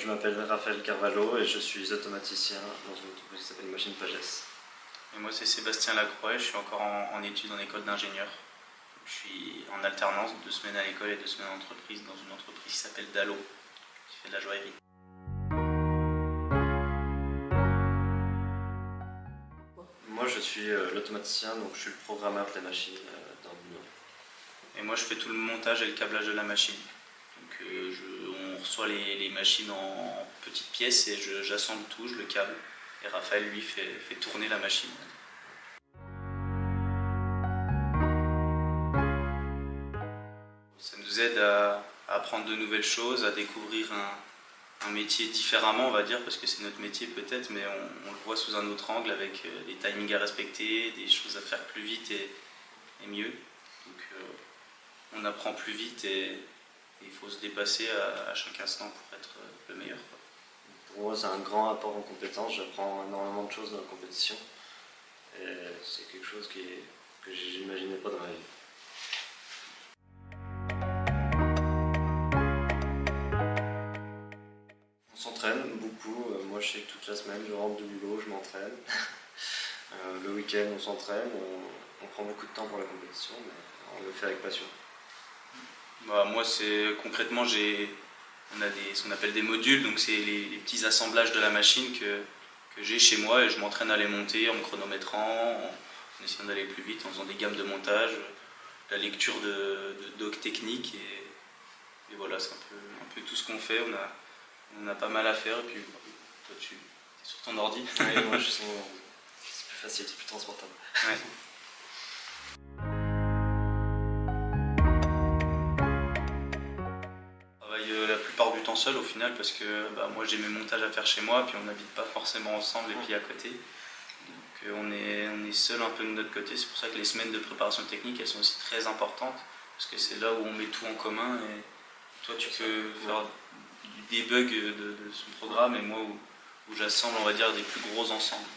Je m'appelle Raphaël Carvalho et je suis automaticien dans une entreprise qui s'appelle Machine Pages. Et moi c'est Sébastien Lacroix, je suis encore en études en école d'ingénieur. Je suis en alternance, 2 semaines à l'école et 2 semaines en entreprise, dans une entreprise qui s'appelle Dalo, qui fait de la joaillerie. Moi je suis l'automaticien, donc je suis le programmeur de la machine dans l'Union. Et moi je fais tout le montage et le câblage de la machine. Donc on reçoit les machines en petites pièces et j'assemble tout, je le câble. Et Raphaël lui fait tourner la machine. Ça nous aide à apprendre de nouvelles choses, à découvrir un métier différemment, on va dire, parce que c'est notre métier peut-être, mais on le voit sous un autre angle avec des timings à respecter, des choses à faire plus vite et mieux. Donc on apprend plus vite et il faut se dépasser à chaque instant pour être le meilleur. Pour moi c'est un grand apport en compétences, j'apprends énormément de choses dans la compétition et c'est quelque chose que j'imaginais pas dans ma vie. On s'entraîne beaucoup, moi je sais que toute la semaine je rentre de boulot, je m'entraîne. Le week-end on s'entraîne, on prend beaucoup de temps pour la compétition, mais on le fait avec passion. Bah, moi concrètement on a ce qu'on appelle des modules, donc c'est les petits assemblages de la machine que j'ai chez moi et je m'entraîne à les monter en me chronométrant, en essayant d'aller plus vite, en faisant des gammes de montage, la lecture de docs techniques et voilà, c'est un peu tout ce qu'on fait. On a pas mal à faire et puis toi tu es sur ton ordi. Oui, moi je suis sur mon ordi. C'est plus facile, c'est plus transportable. Ouais. La plupart du temps seul au final parce que moi j'ai mes montages à faire chez moi puis on n'habite pas forcément ensemble et puis à côté. Donc on est seul un peu de notre côté, c'est pour ça que les semaines de préparation technique elles sont aussi très importantes parce que c'est là où on met tout en commun et toi tu peux faire du debug de ce programme et moi où j'assemble on va dire des plus gros ensembles.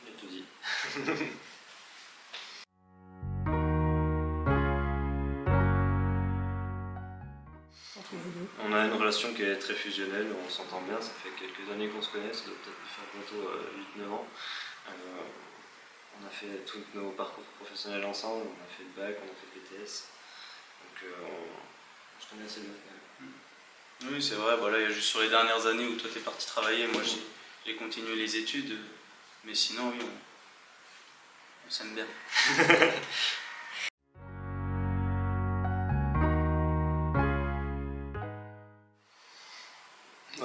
J'ai tout dit. On a une relation qui est très fusionnelle, on s'entend bien, ça fait quelques années qu'on se connaît, ça doit peut-être faire bientôt 8-9 ans. On a fait tous nos parcours professionnels ensemble, on a fait le bac, on a fait le BTS, donc on se connaît assez bien. Oui c'est vrai, voilà, il y a juste sur les dernières années où toi t'es parti travailler, moi j'ai continué les études, mais sinon oui, on s'aime bien.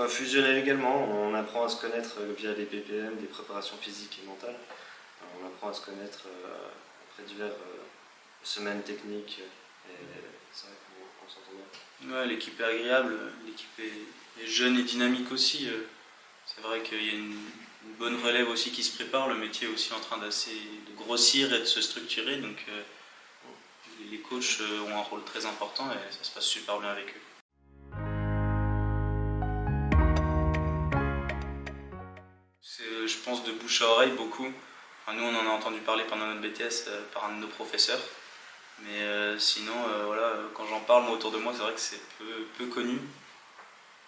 Fusionnel également, on apprend à se connaître via des BPM, des préparations physiques et mentales. On apprend à se connaître après diverses semaines techniques et c'est vrai qu'on s'entend bien. Ouais, l'équipe est agréable, l'équipe est jeune et dynamique aussi. C'est vrai qu'il y a une bonne relève aussi qui se prépare, le métier est aussi en train de grossir et de se structurer, donc les coachs ont un rôle très important et ça se passe super bien avec eux. Je pense de bouche à oreille beaucoup. Enfin, nous on en a entendu parler pendant notre BTS par un de nos professeurs. Mais sinon, voilà, quand j'en parle autour de moi, c'est vrai que c'est peu connu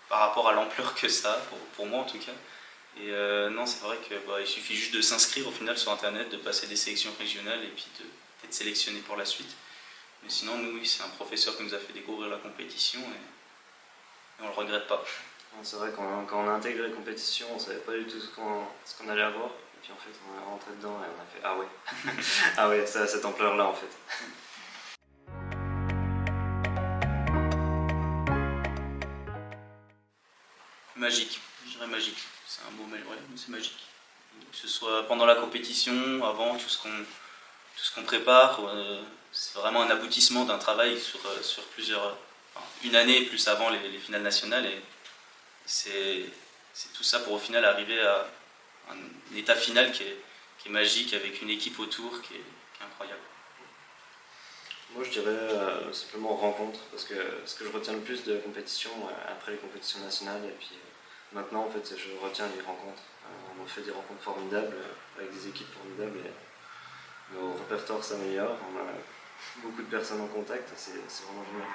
par rapport à l'ampleur que ça a, pour moi en tout cas. Et non, c'est vrai qu'il suffit juste de s'inscrire au final sur internet, de passer des sélections régionales et puis d'être sélectionné pour la suite. Mais sinon, nous, oui, c'est un professeur qui nous a fait découvrir la compétition et on le regrette pas. C'est vrai quand on a intégré la compétition, on ne savait pas du tout ce qu'on allait avoir. Et puis en fait, on est rentré dedans et on a fait ah ouais, ah ouais, ça a cette ampleur-là en fait. Magique, je dirais magique. C'est un beau mail, ouais, mais c'est magique. Que ce soit pendant la compétition, avant, tout ce qu'on prépare, c'est vraiment un aboutissement d'un travail sur une année plus avant les finales nationales. Et c'est tout ça pour au final arriver à un état final qui est magique avec une équipe autour qui est incroyable. Moi je dirais simplement rencontre, parce que ce que je retiens le plus de la compétition, après les compétitions nationales, et puis maintenant en fait je retiens les rencontres. On fait des rencontres formidables, avec des équipes formidables, et nos répertoires s'améliorent, on a beaucoup de personnes en contact, c'est vraiment génial.